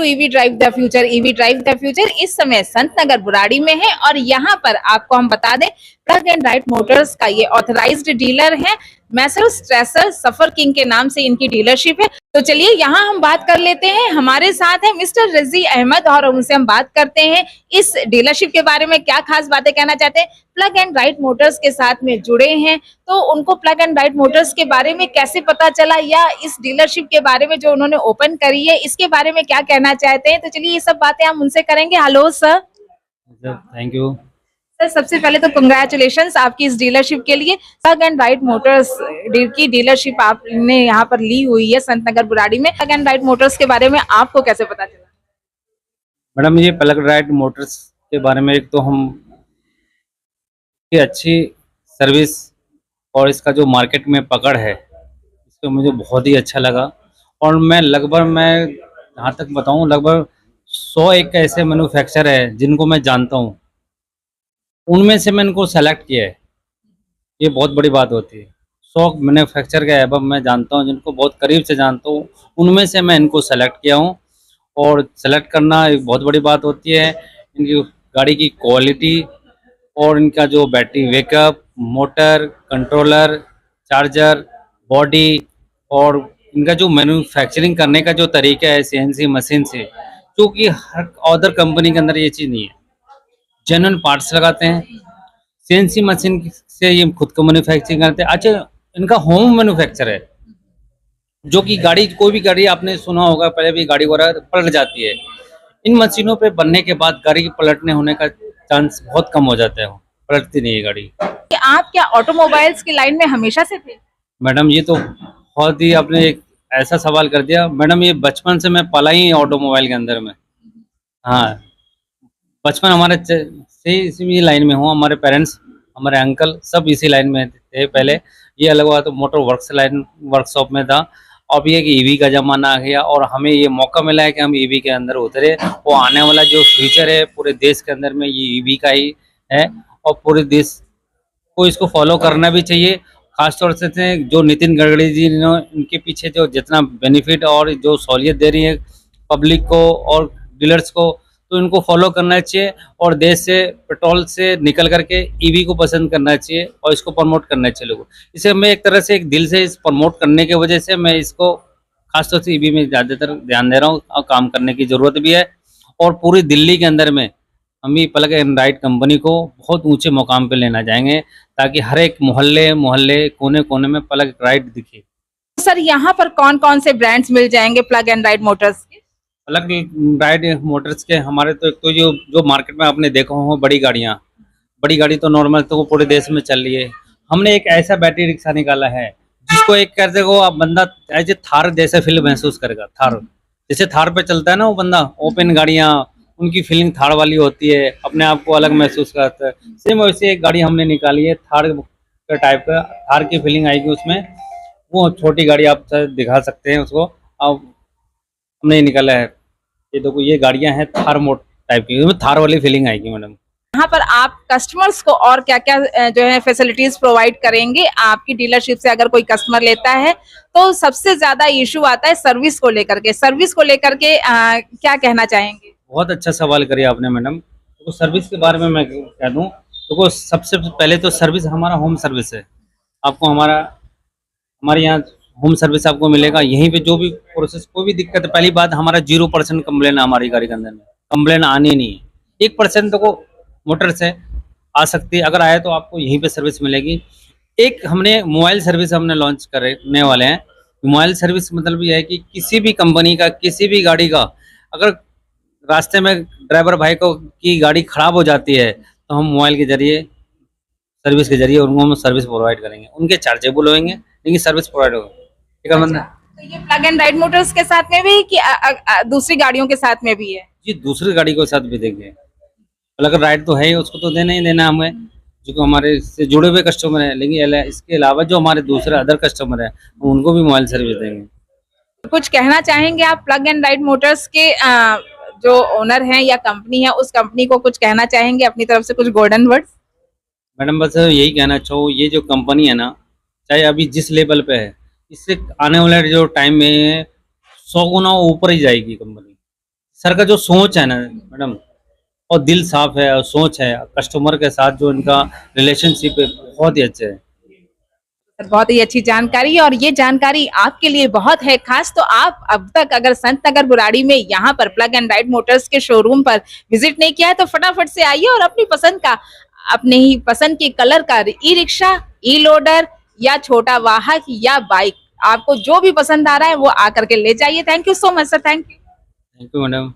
To EV drive the future. EV drive the future इस समय संत नगर बुराड़ी में है और यहाँ पर आपको हम बता दें प्लग एंड राइड मोटर्स का ये ऑथराइज्ड डीलर है। मैसर्स ट्रेसर सफर किंग के नाम से इनकी डीलरशिप है। तो चलिए यहाँ हम बात कर लेते हैं। हमारे साथ है मिस्टर रजी अहमद और उनसे हम बात करते हैं इस डीलरशिप के बारे में, क्या खास बातें कहना चाहते हैं। प्लग एंड राइड मोटर्स के साथ में जुड़े हैं तो उनको प्लग एंड राइड मोटर्स के बारे में कैसे पता चला या इस डीलरशिप के बारे में जो उन्होंने ओपन करी है इसके बारे में क्या कहना चाहते हैं। तो चलिए ये सब बातें हम उनसे करेंगे। Hello sir. Thank you sir, सबसे पहले तो कंग्रेचुलेशंस आपकी इस डीलरशिप के लिए। प्लग एंड राइड मोटर्स की डीलरशिप आपने यहाँ पर ली हुई है संत नगर बुराड़ी में। प्लग एंड राइड मोटर्स के बारे में आपको कैसे पता चला? मैडम, ये प्लग राइड मोटर्स के बारे में एक तो हम की अच्छी सर्विस और इसका जो मार्केट में पकड़ है इसको मुझे बहुत ही अच्छा लगा। और मैं जहाँ तक बताऊँ लगभग 101 ऐसे मैन्युफैक्चर है जिनको मैं जानता हूँ, उनमें से मैं इनको सेलेक्ट किया है। ये बहुत बड़ी बात होती है। 100 मैन्युफैक्चर के अबव मैं जानता हूँ, जिनको बहुत करीब से जानता हूँ, उनमें से मैं इनको सेलेक्ट किया हूँ। और सेलेक्ट करना एक बहुत बड़ी बात होती है। इनकी गाड़ी की क्वालिटी और इनका जो battery backup, motor, controller, charger, body और इनका जो मैन्युफैक्चरिंग करने का जो तरीका है सीएनसी मशीन से, क्योंकि हर अदर कंपनी के अंदर ये चीज़ नहीं है। जेन्युइन पार्ट्स लगाते हैं, सीएनसी मशीन से ये खुद को मैन्युफैक्चरिंग करते हैं। अच्छा, इनका होम मैन्युफैक्चर है, जो कि गाड़ी, कोई भी गाड़ी आपने सुना होगा पहले भी, गाड़ी वगैरह पलट जाती है। इन मशीनों पे बनने के बाद गाड़ी के पलटने होने का चांस बहुत कम हो जाता है, पलटती नहीं है गाड़ी। कि आप क्या ऑटोमोबाइल्स की लाइन में हमेशा से थे? मैडम, ये तो बहुत ही आपने एक ऐसा सवाल कर दिया। मैडम, ये बचपन से मैं पला ही ऑटोमोबाइल के अंदर में। हाँ, बचपन हमारे से इसी लाइन में हूँ। हमारे पेरेंट्स, हमारे अंकल सब इसी लाइन में थे पहले। ये अलग हुआ तो मोटर वर्कशॉप में था। अब ये कि ईवी का ज़माना आ गया और हमें ये मौका मिला है कि हम ईवी के अंदर उतरे। वो आने वाला जो फ्यूचर है पूरे देश के अंदर में ये ईवी का ही है और पूरे देश को इसको फॉलो करना भी चाहिए। खासतौर से जो नितिन गडकरी जी ने इनके पीछे जो जितना बेनिफिट और जो सहूलियत दे रही है पब्लिक को और डीलर्स को, तो इनको फॉलो करना चाहिए और देश से पेट्रोल से निकल करके ईवी को पसंद करना चाहिए और इसको प्रमोट करना चाहिए लोगों। इसे मैं एक तरह से एक दिल से इस प्रमोट करने की वजह से मैं इसको खासतौर से ईवी में ज़्यादातर ध्यान दे रहा हूँ और काम करने की ज़रूरत भी है। और पूरी दिल्ली के अंदर में हम ये प्लग एंड राइड कंपनी को बहुत ऊंचे मुकाम पे लेना चाहेंगे, ताकि हर एक मोहल्ले कोने कोने में प्लग राइड दिखे। सर, यहाँ पर कौन कौन से ब्रांड्स मिल जाएंगे प्लग एंड राइड मोटर्स के? प्लग राइड मोटर्स के हमारे तो एक तो जो मार्केट में आपने देखा हो बड़ी गाड़ी तो नॉर्मल तो वो पूरे देश में चल रही है। हमने एक ऐसा बैटरी रिक्शा निकाला है जिसको एक कर देगा आप बंदा ऐसे थार जैसे फील महसूस करेगा। थार जैसे थार पे चलता है ना वो बंदा, ओपन गाड़ियाँ, उनकी फीलिंग थार वाली होती है, अपने आप को अलग महसूस करता है। सेम वैसे एक गाड़ी हमने निकाली है थार का टाइप का, थार की फीलिंग आएगी उसमें। वो छोटी गाड़ी आप दिखा सकते हैं उसको। अब हमने निकाला है, ये देखो, ये गाड़ियां हैं थार मोड टाइप की, इसमें थार वाली फीलिंग आएगी मैडम। यहाँ पर आप कस्टमर्स को और क्या क्या जो है फैसिलिटीज प्रोवाइड करेंगे आपकी डीलरशिप से? अगर कोई कस्टमर लेता है तो सबसे ज्यादा इशू आता है सर्विस को लेकर के। सर्विस को लेकर के क्या कहना चाहेंगे? बहुत अच्छा सवाल करिए आपने मैडम। तो सर्विस के बारे में मैं कह दूं तो सबसे पहले तो सर्विस हमारा होम सर्विस है। आपको हमारे यहाँ होम सर्विस आपको मिलेगा। यहीं पे जो भी प्रोसेस, कोई भी दिक्कत है, पहली बात हमारा 0% कंप्लेन है। हमारी गाड़ी के अंदर में कंप्लेन आनी नहीं है। 1% तो को मोटर से आ सकती है, अगर आए तो आपको यहीं पे सर्विस मिलेगी। एक हमने मोबाइल सर्विस हमने लॉन्च करने वाले हैं। मोबाइल सर्विस मतलब ये है कि किसी भी कंपनी का किसी भी गाड़ी का अगर रास्ते में ड्राइवर भाई को की गाड़ी खराब हो जाती है तो हम मोबाइल के जरिए, सर्विस के जरिए उनको हम सर्विस प्रोवाइड करेंगे। उनके चार्जेबल होंगे लेकिन सर्विस प्रोवाइड होगी। ठीक है मतलब। तो ये प्लग एंड राइड मोटर्स के साथ में भी कि दूसरी गाड़ियों के साथ में भी है? जी, दूसरी गाड़ी के साथ भी देंगे। प्लग राइड तो है ही, उसको तो देना ही देना हमें, जो हमारे से जुड़े हुए कस्टमर हैं। लेकिन इसके अलावा जो हमारे दूसरे अदर कस्टमर हैं उनको भी मोबाइल सर्विस देंगे। कुछ कहना चाहेंगे आप प्लग एंड राइड मोटर्स के जो ओनर हैं या कंपनी है, उस कंपनी को कुछ कहना चाहेंगे अपनी तरफ से, कुछ गोल्डन वर्ड्स? मैडम, बस यही कहना चाहूँ, ये जो कंपनी है ना, चाहे अभी जिस लेवल पे है, इससे आने वाले जो टाइम में 100 गुना ऊपर ही जाएगी कंपनी। सर का जो सोच है ना मैडम, और दिल साफ है और सोच है, कस्टमर के साथ जो इनका रिलेशनशिप है बहुत ही अच्छे है। बहुत ही अच्छी जानकारी, और ये जानकारी आपके लिए बहुत है खास। तो आप अब तक अगर संत नगर बुराड़ी में यहाँ पर प्लग एंड राइड मोटर्स के शोरूम पर विजिट नहीं किया है तो फटाफट से आइए और अपनी पसंद का, अपने ही पसंद के कलर का ई रिक्शा, ई लोडर या छोटा वाहक या बाइक, आपको जो भी पसंद आ रहा है वो आकर के ले जाइए। Thank you so much sir, thank you. Thank you madam.